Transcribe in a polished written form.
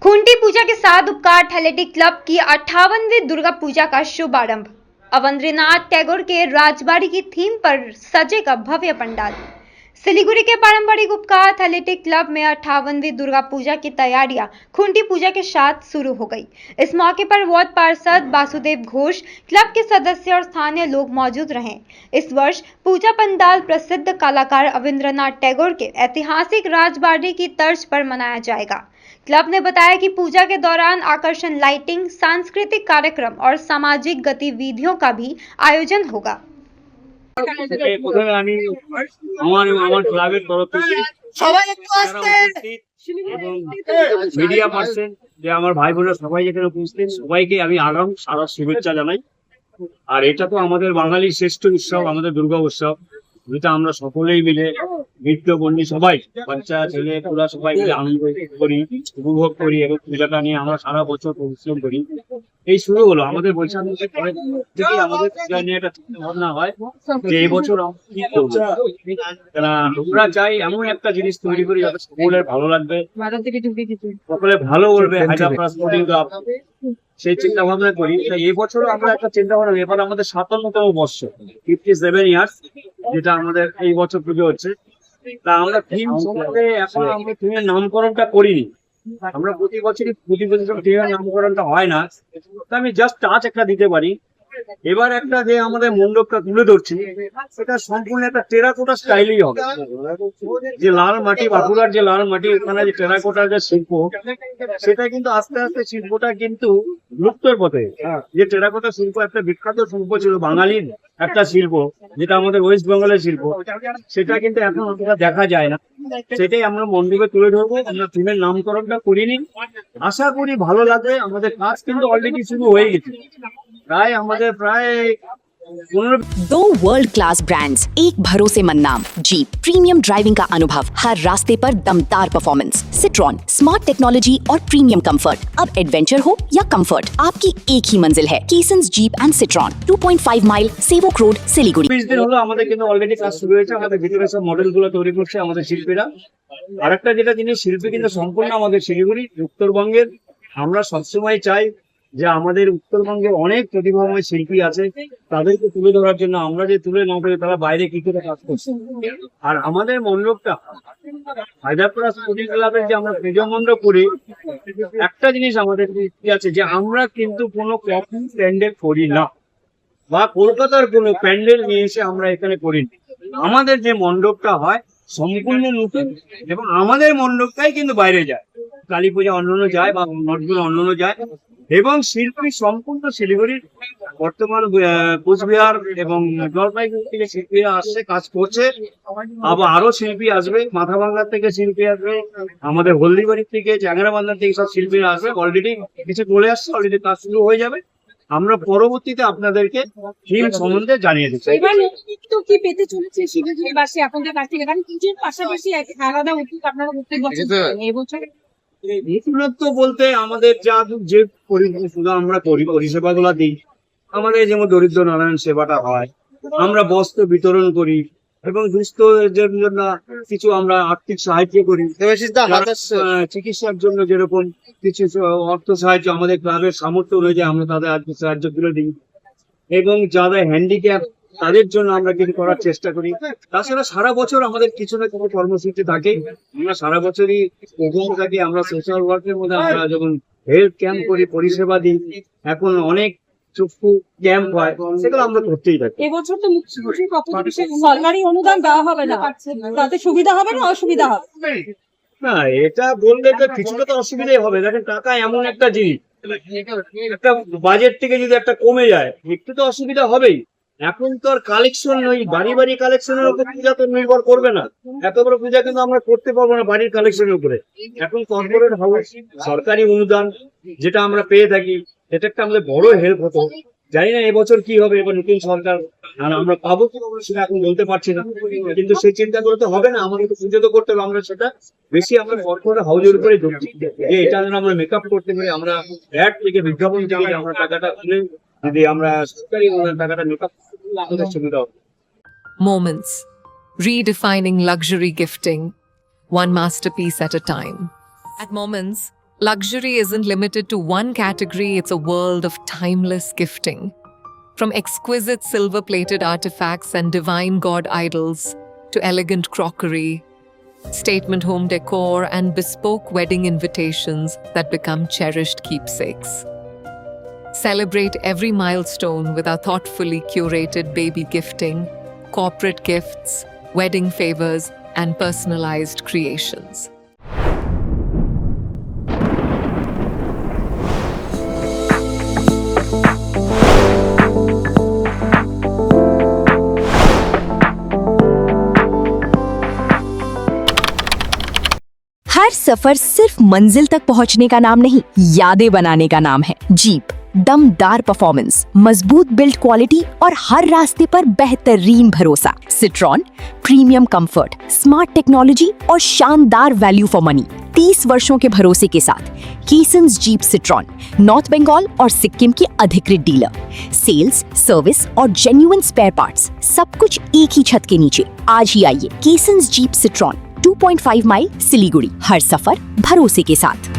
खूंटी पूजा के साथ उपकार थलेटी क्लब की 58वीं दुर्गा पूजा का शुभारंभ। अवंद्रनाथ टैगोर के राजबाड़ी की थीम पर सजेगा भव्य पंडाल। सिलीगुड़ी के पारंपरिक उपकार एथलेटिक क्लब में 58वीं दुर्गा पूजा की तैयारियां खूंटी पूजा के साथ शुरू हो गई। इस मौके पर वार्ड पार्षद वासुदेव घोष, क्लब के सदस्य और स्थानीय लोग मौजूद रहे। इस वर्ष पूजा पंडाल प्रसिद्ध कलाकार अवंद्रनाथ टैगोर के ऐतिहासिक राजबाड़ी की तर्ज पर मनाया जाएगा। क्लब ने बताया कि पूजा के दौरान आकर्षण लाइटिंग, सांस्कृतिक कार्यक्रम और सामाजिक गतिविधियों का भी आयोजन होगा। প্রথমে আমি আমার ক্লাবের তরফ থেকে সবাই একটু আসতে এবং মিডিয়া পার্সন যে আমার ভাই বোনেরা সবাই এখানে উপস্থিত সবাইকে আমি আগাম সারা শুভেচ্ছা জানাই। আর এটা তো আমাদের বাঙালির শ্রেষ্ঠ উৎসব, আমাদের দুর্গা উৎসব, যেটা আমরা সকলেই মিলে নৃত্য বন্দি সবাই বাচ্চা ছেলে পুরা সবাই মিলে আনন্দ করি, উপভোগ করি এবং পূজাটা নিয়ে আমরা সারা বছর পরিশ্রম করি। এই শুরু হলো আমাদের বৈশাখ মাসের পরে থেকে আমাদের পূজা নিয়ে একটা চিন্তা ভাবনা হয় যে এই বছর আমরা কি করবো। আমরা চাই এমন একটা জিনিস তৈরি করি যাতে সকলের ভালো লাগবে, সকলে ভালো বলবে, সেই চিন্তা ভাবনা করি। তাই এবছরও আমরা একটা চিন্তা ভাবনা, এবার আমাদের 57তম বর্ষ, 57 ইয়ার্স, যেটা আমাদের এই বছর পুজো হচ্ছে। তা আমরা থিম সম্বন্ধে এখন আমরা থিমের নামকরণটা করিনি। আমরা প্রতি বছরই থিমের নামকরণটা হয় না, তা আমি জাস্ট টাচ একটা দিতে পারি। এবার একটা যে আমাদের মণ্ডপটা তুলে ধরছি সেটা সম্পূর্ণ একটা টেরাকোটা স্টাইলেই হবে। যে লাল মাটি, বাঁকুড়ার যে লাল মাটি, ওখানে যে টেরাকোটার যে শিল্প, সেটা কিন্তু আস্তে আস্তে শিল্পটা কিন্তু লুপ্তর পথে। যে টেরাকোটা শিল্প একটা বিখ্যাত শিল্প ছিল, বাঙালির একটা শিল্প, যেটা আমাদের ওয়েস্ট বেঙ্গলের শিল্প, সেটা কিন্তু এখন অতটা দেখা যায় না। সেটাই আমরা মণ্ডপে তুলে ধরবো। আমরা থিমের নামকরণটা করিনি, আশা করি ভালো লাগবে। আমাদের কাজ কিন্তু অলরেডি শুরু হয়ে গেছে। प्राय 2 वर्ल्ड क्लास ब्रांड्स, एक भरोसेमंद नाम। जीप, प्रीमियम ड्राइविंग का अनुभव, हर रास्ते पर दमदार परफॉर्मेंस। सिट्रॉन, स्मार्ट टेक्नोलॉजी और प्रीमियम कंफर्ट। अब एडवेंचर हो या कंफर्ट, आपकी एक ही मंजिल है। कीसन्स जीप एंड सिट्रॉन, 2.5 माइल, सेवक रोड, सिलीगुड़ी। 20 दिन হলো আমাদের কিন্তু অলরেডি কাজ শুরু হয়েছে। আমাদের ভিতরে সব মডেলগুলো তৈরি করছে আমাদের শিল্পীরা। আরেকটা যেটা জিনিস, শিল্পী কিন্তু সম্পূর্ণ আমাদের শিলিগুড়ি, উত্তরবঙ্গের। আমরা সবসময় চাই যে আমাদের উত্তরবঙ্গে অনেক প্রতিভাময় শিল্পী আছে, তাদেরকে তুলে ধরার জন্য। আমরা যে তুলে না করে তারা বাইরে কি করে কাজ করছে। আর আমাদের মণ্ডপটা হায়দ্রাবাদ স্পোর্টিং ক্লাবের যে আমরা পুজো মণ্ডপ করি, একটা জিনিস আমাদের আছে যে আমরা কিন্তু কোনো কপি প্যান্ডেল করি না, বা কলকাতার কোনো প্যান্ডেল নিয়ে এসে আমরা এখানে করি না। আমাদের যে মণ্ডপটা হয় সম্পূর্ণ নতুন, এবং আমাদের মণ্ডপটাই কিন্তু বাইরে যায়। কালী পূজা অন্যান্য যায় বা নটগুলো অন্যান্য যায়, এবং শিল্পী সম্পূর্ণ শিলিগুড়ির, বর্তমান কোচবিহার এবং জলপাইগুড়ি থেকে শিল্পীরা আসছে, কাজ করছে। আবার আরো শিল্পী আসবে, মাথাভাঙ্গার থেকে শিল্পী আসবে, আমাদের হলদিবাড়ির থেকে, চ্যাংরাবান্ধার থেকে সব শিল্পীরা আসবে। অলরেডি কিছু চলে আসছে, অলরেডি কাজ শুরু হয়ে যাবে। আমরা পরবর্তীতে আপনাদেরকে থিম সম্বন্ধে জানিয়ে দিচ্ছি। কি পেতে চলেছে শিলিগুড়িবাসী আপনাদের কাছ থেকে, কারণ পুজোর পাশাপাশি আলাদা উদ্যোগ আপনারা প্রত্যেক বছর এবছর নতুনত্ব বলতে আমাদের যে আমরা পরিষেবা গুলা দিই, আমাদের যেমন দরিদ্র নারায়ণ সেবাটা হয়, আমরা বস্ত্র বিতরণ করি এবং দুস্থদের জন্য কিছু আমরা আর্থিক সাহায্য করি। চিকিৎসার জন্য যেরকম কিছু অর্থ সাহায্য আমাদের ক্লাবের সামর্থ্য অনুযায়ী আমরা তাদের আর্থিক সাহায্য তুলে দিই, এবং যারা হ্যান্ডিক্যাপ তাদের জন্য আমরা কিছু করার চেষ্টা করি। তাছাড়া সারা বছর আমাদের কিছু না কিছু কর্মসূচি থাকে, আমরা সারা বছরই প্রোগ্রাম থাকি। আমরা সোশ্যাল ওয়ার্কের মধ্যে আমরা যখন হেলথ ক্যাম্প করি, পরিষেবা দিই, এখন অনেক চক্ষু ক্যাম্প হয়, সেগুলো আমরা করতেই থাকি। এবছর তো সরকারি অনুদান দেওয়া হবে না, তাতে সুবিধা হবে না অসুবিধা হবে? না, এটা বললে তো কিছুটা তো অসুবিধাই হবে। দেখেন, টাকা এমন একটা জিনিস, একটা বাজেট থেকে যদি একটা কমে যায় একটু তো অসুবিধা হবেই। এখন তো আর কালেকশন নয়, বাড়ি বাড়ি কালেকশনের উপর পূজা তো নির্ভর করবে না। এত বড় পূজা কিন্তু আমরা করতে পারবো না বাড়ির কালেকশনের উপরে। এখন কর্পোরেট হাউস, সরকারি অনুদান যেটা আমরা পেয়ে থাকি, এটা একটা আমাদের বড় হেল্প হতো। জানি না এবছর কি হবে, এবার নতুন সরকার আমরা পাবো কি সেটা এখন বলতে পারছি না, কিন্তু সেই চিন্তা করে তো হবে না। আমাদের তো পুজো তো করতে হবে। আমরা সেটা বেশি আমরা কর্পোরেট হাউসের উপরে ধরছি যে এটা যেন আমরা মেকআপ করতে পারি। আমরা অ্যাড থেকে, বিজ্ঞাপন থেকে আমরা টাকাটা তুলে যদি আমরা সরকারি টাকাটা মেকআপ আমাদের সুবিধা হবে। Moments, redefining luxury gifting, one masterpiece at a time. At Moments, Luxury isn't limited to one category, it's a world of timeless gifting. From exquisite silver-plated artifacts and divine god idols to elegant crockery, statement home decor, and bespoke wedding invitations that become cherished keepsakes. Celebrate every milestone with our thoughtfully curated baby gifting, corporate gifts, wedding favors, and personalized creations. हर सफर सिर्फ मंजिल तक पहुंचने का नाम नहीं, यादें बनाने का नाम है। जीप, दमदार परफॉर्मेंस, मजबूत बिल्ड क्वालिटी और हर रास्ते पर बेहतरीन भरोसा। Citroen, premium comfort, smart technology और शानदार वैल्यू फॉर मनी। 30 वर्षों के भरोसे के साथ कीसन्स जीप सिट्रॉन, नॉर्थ बंगाल और सिक्किम के अधिकृत डीलर। सेल्स, सर्विस और जेन्युइन स्पेयर पार्ट्स, सब कुछ एक ही छत के नीचे। आज ही आइए कीसन्स जीप सिट्रॉन, 2.5 माइल सिलीगुड़ी। हर सफर भरोसे के साथ।